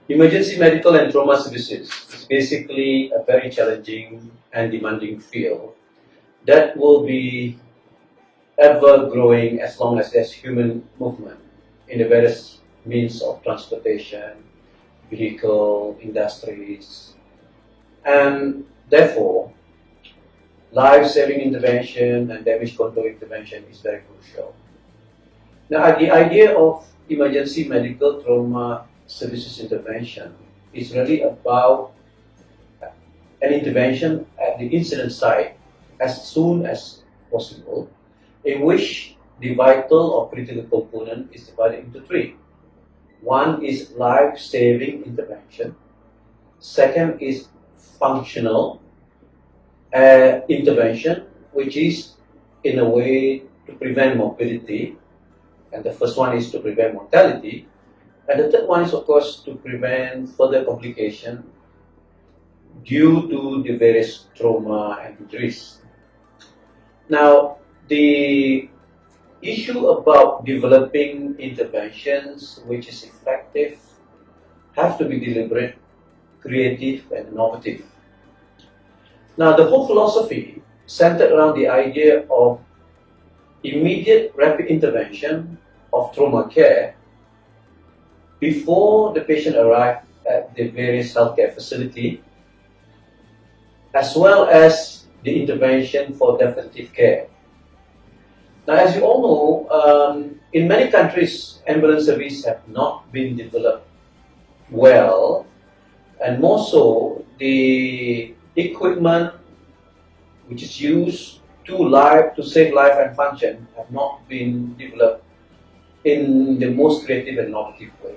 Emergency medical and trauma services is basically a very challenging and demanding field that will be ever growing as long as there's human movement in the various means of transportation, vehicle, industries, and therefore life-saving intervention and damage control intervention is very crucial. Now, the idea of emergency medical trauma services intervention is really about an intervention at the incident site as soon as possible, in which the vital or critical component is divided into three. One is life-saving intervention. Second is functional intervention, which is in a way to prevent morbidity. And the first one is to prevent mortality. And the third one is, of course, to prevent further complication due to the various trauma and injuries. Now, the issue about developing interventions which is effective have to be deliberate, creative, and innovative. Now, the whole philosophy centered around the idea of immediate rapid intervention of trauma care before the patient arrives at the various healthcare facility, as well as the intervention for definitive care. Now, as you all know, in many countries, ambulance services have not been developed well, and more so, the equipment which is used to save life and function have not been developed in the most creative and innovative way.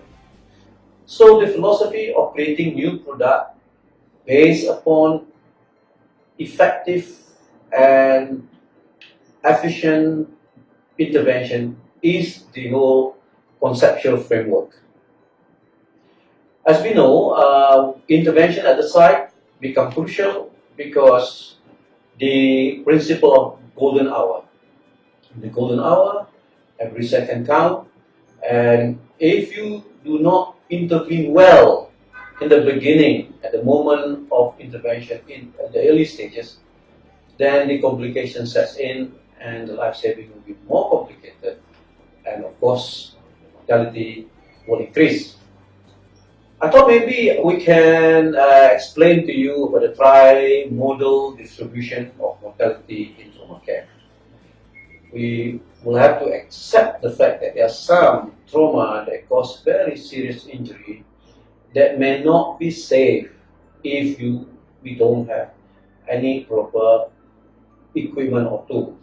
So the philosophy of creating new product based upon effective and efficient intervention is the whole conceptual framework. As we know, intervention at the site becomes crucial because the principle of golden hour. In the golden hour, every second counts, and if you do not intervene well in the beginning, at the moment of intervention at the early stages, then the complication sets in and the life-saving will be more complicated, and of course, mortality will increase. I thought maybe we can explain to you about the tri-modal distribution of mortality in trauma care. We will have to accept the fact that there are some trauma that cause very serious injury that may not be safe if we don't have any proper equipment or tools.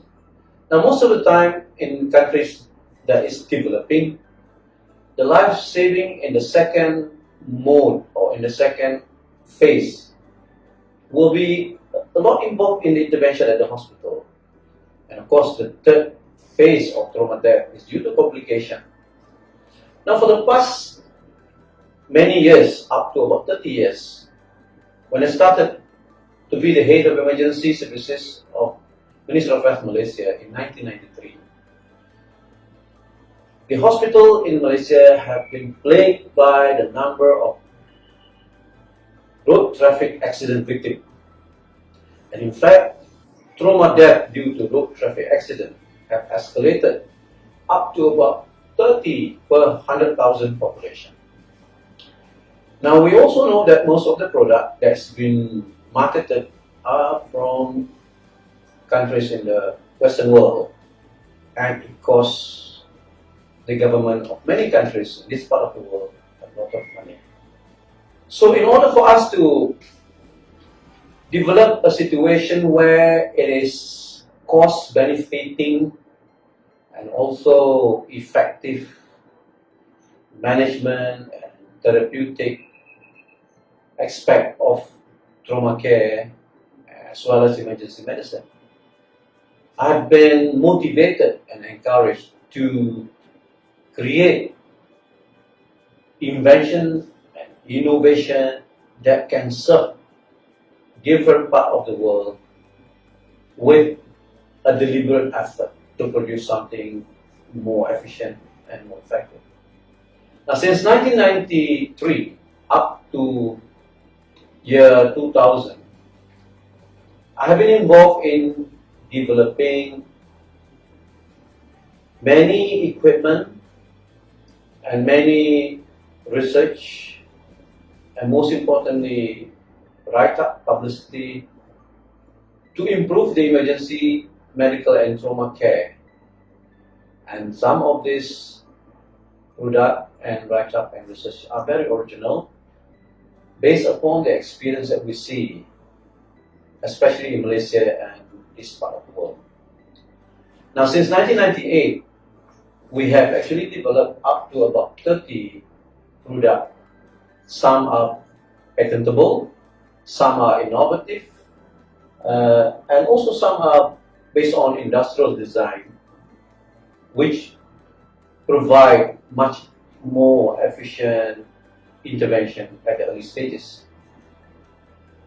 Now, most of the time in countries that is developing, the life-saving in the second mode or in the second phase will be a lot involved in the intervention at the hospital. And of course, the third phase of trauma death is due to complication. Now, for the past many years, up to about 30 years, when I started to be the head of emergency services of Ministry of Health Malaysia in 1993, the hospital in Malaysia have been plagued by the number of road traffic accident victims. And in fact, trauma death due to road traffic accident have escalated up to about 30 per 100,000 population. Now, we also know that most of the product that's been marketed are from countries in the Western world, and it costs the government of many countries in this part of the world a lot of money. So in order for us to develop a situation where it is cost benefiting and also effective management and therapeutic aspect of trauma care as well as emergency medicine, I've been motivated and encouraged to create invention and innovation that can serve different part of the world with a deliberate effort to produce something more efficient and more effective. Now, since 1993, up to year 2000, I have been involved in developing many equipment and many research, and most importantly, write-up publicity to improve the emergency medical and trauma care. And some of these product and write-up and research are very original, based upon the experience that we see, especially in Malaysia and this part of the world. Now, since 1998, we have actually developed up to about 30 products. Some are patentable, some are innovative, and also some are based on industrial design, which provide much more efficient intervention at the early stages.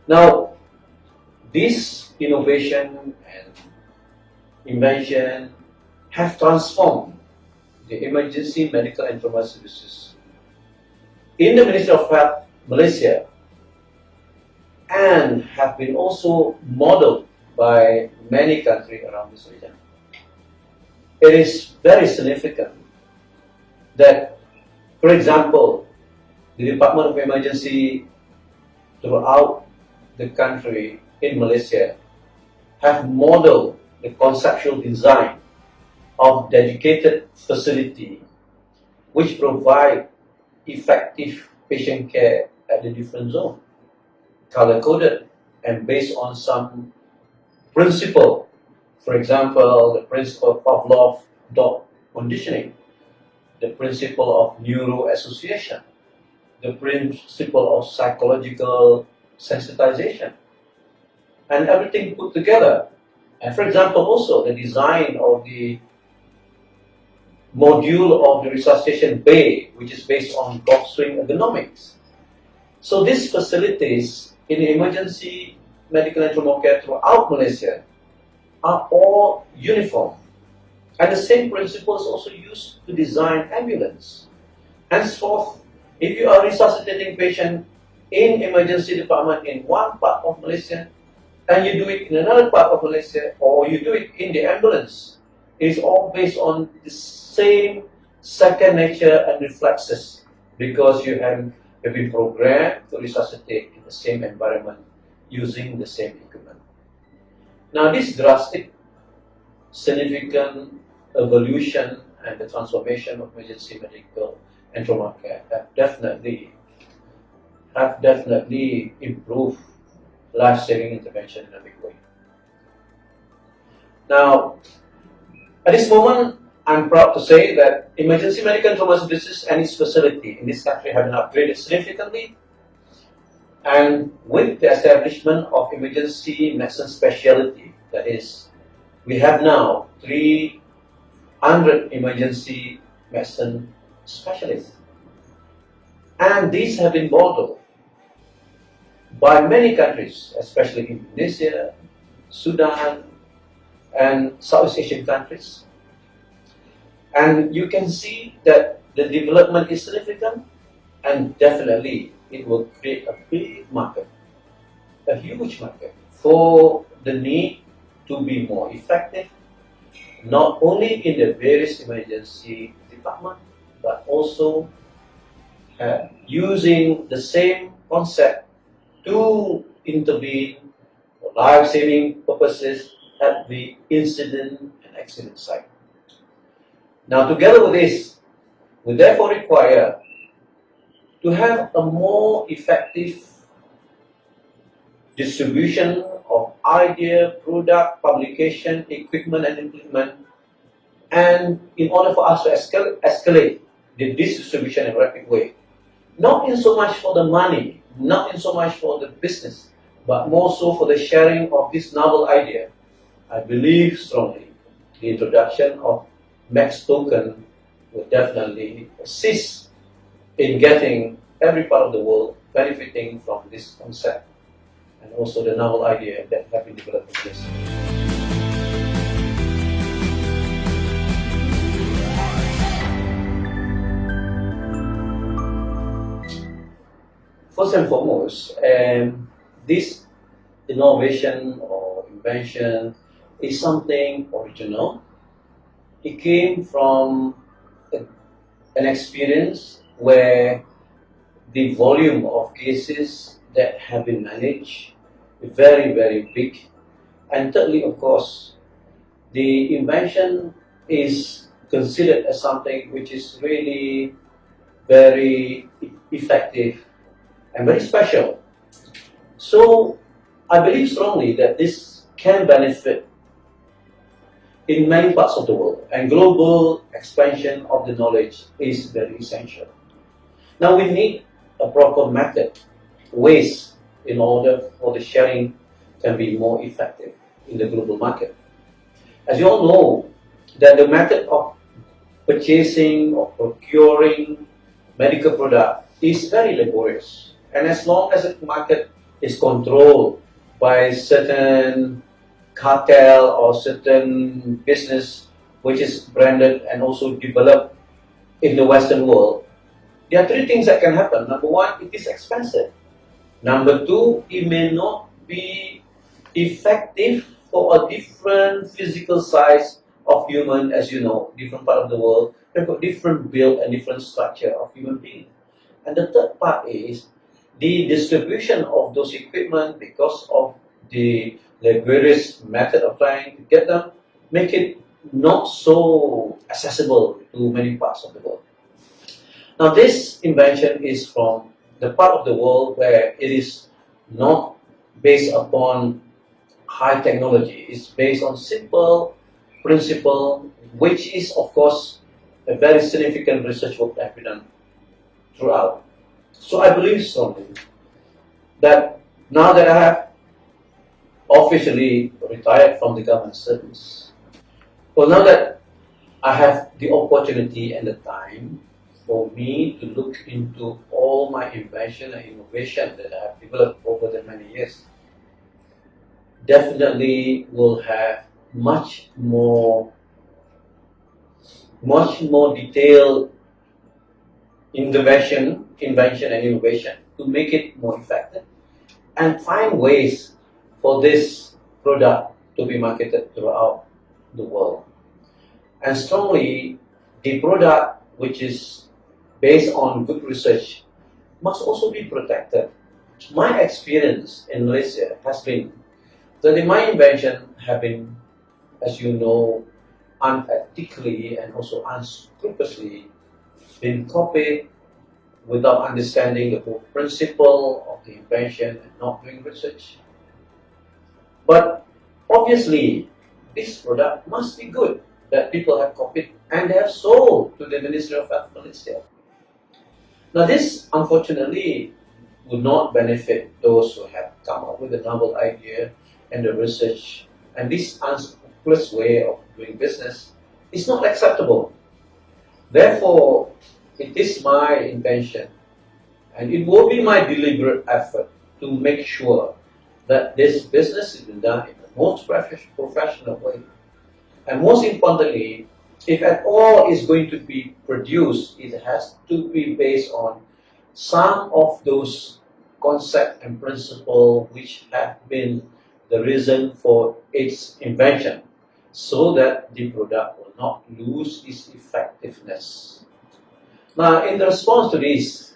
Now, this innovation and invention have transformed the emergency medical and trauma services in the Ministry of Health, Malaysia, and have been also modeled by many countries around this region. It is very significant that, for example, the Department of Emergency throughout the country in Malaysia have modeled the conceptual design of dedicated facility which provide effective patient care at the different zone, color-coded and based on some principle. For example, the principle of Pavlov dog conditioning, the principle of neuroassociation, the principle of psychological sensitization, and everything put together. And for example, also the design of the module of the resuscitation bay, which is based on golf swing ergonomics. So these facilities in the emergency medical and trauma care throughout Malaysia are all uniform. And the same principle is also used to design ambulance. Henceforth, if you are resuscitating patient in emergency department in one part of Malaysia, and you do it in another part of Malaysia, or you do it in the ambulance, it is all based on the same second nature and reflexes, because you have been programmed to resuscitate in the same environment using the same equipment. Now, this drastic, significant evolution and the transformation of emergency medical and trauma care have definitely improved life-saving intervention in a big way. Now, at this moment, I'm proud to say that emergency medical and trauma services and its facility in this country have been upgraded significantly. And with the establishment of emergency medicine specialty, that is, we have now 300 emergency medicine specialists. And these have been modeled by many countries, especially Indonesia, Sudan, and Southeast Asian countries. And you can see that the development is significant, and definitely it will create a big market, a huge market, for the need to be more effective, not only in the various emergency departments, but also using the same concept to intervene for life-saving purposes at the incident and accident site. Now, together with this, we therefore require to have a more effective distribution of idea, product, publication, equipment, and implement. And in order for us to escalate this distribution in a rapid way, not in so much for the money, not in so much for the business, but more so for the sharing of this novel idea, I believe strongly the introduction of Mexc token will definitely assist in getting every part of the world benefiting from this concept and also the novel idea that have been developed in this. First and foremost, this innovation or invention is something original. It came from an experience where the volume of cases that have been managed is very, very big. And thirdly, of course, the invention is considered as something which is really very effective and very special. So I believe strongly that this can benefit in many parts of the world, and global expansion of the knowledge is very essential. Now we need a proper method, ways in order for the sharing can be more effective in the global market. As you all know, that the method of purchasing or procuring medical product is very laborious. And as long as the market is controlled by certain cartel or certain business which is branded and also developed in the Western world, there are three things that can happen. Number one, it is expensive. Number two, it may not be effective for a different physical size of human, as you know, different part of the world, they've got different build and different structure of human being. And the third part is the distribution of those equipment because of the laborious method of trying to get them, make it not so accessible to many parts of the world. Now this invention is from the part of the world where it is not based upon high technology. It's based on simple principle, which is of course a very significant research work that has been done throughout. So I believe strongly that now that I have officially retired from the government service, well, now that I have the opportunity and the time for me to look into all my invention and innovation that I have developed over the many years, definitely will have much more detailed invention and innovation to make it more effective and find ways for this product to be marketed throughout the world. And strongly, the product which is based on good research must also be protected. My experience in Malaysia has been that my invention have been, as you know, unethically and also unscrupulously been copied without understanding the whole principle of the invention and not doing research. But obviously, this product must be good that people have copied and they have sold to the Ministry of Health Malaysia. Now this, unfortunately, would not benefit those who have come up with a novel idea and the research, and this unscrupulous way of doing business is not acceptable. Therefore, it is my intention and it will be my deliberate effort to make sure that this business is done in the most professional way. And most importantly, if at all is going to be produced, it has to be based on some of those concepts and principles which have been the reason for its invention, so that the product will not lose its effectiveness. Now, in response to this,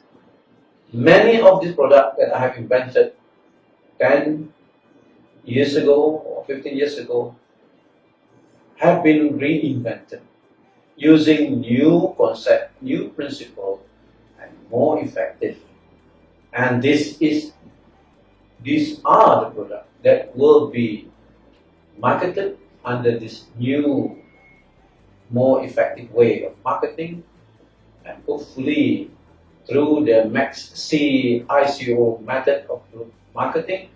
many of these products that I have invented 10 years ago or 15 years ago have been reinvented using new concept, new principle, and more effective. And these are the products that will be marketed under this new, more effective way of marketing, and hopefully through the Mexc ICO method of marketing,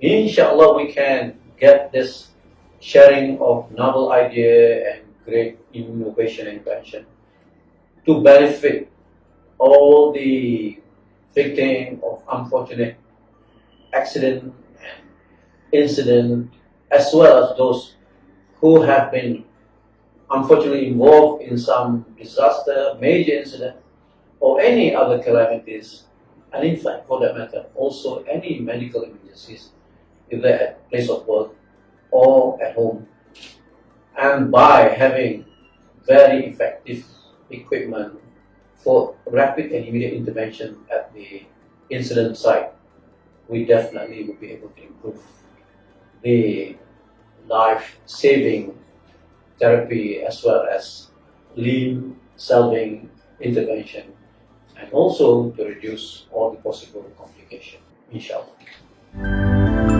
inshallah we can get this sharing of novel idea and great innovation and invention to benefit all the victims of unfortunate accident and incident, as well as those who have been unfortunately involved in some disaster, major incident, or any other calamities and in fact, for that matter, also any medical emergencies, either at place of work or at home. And by having very effective equipment for rapid and immediate intervention at the incident site, we definitely will be able to improve the life-saving therapy as well as limb-salving intervention, and also to reduce all the possible complications, inshallah.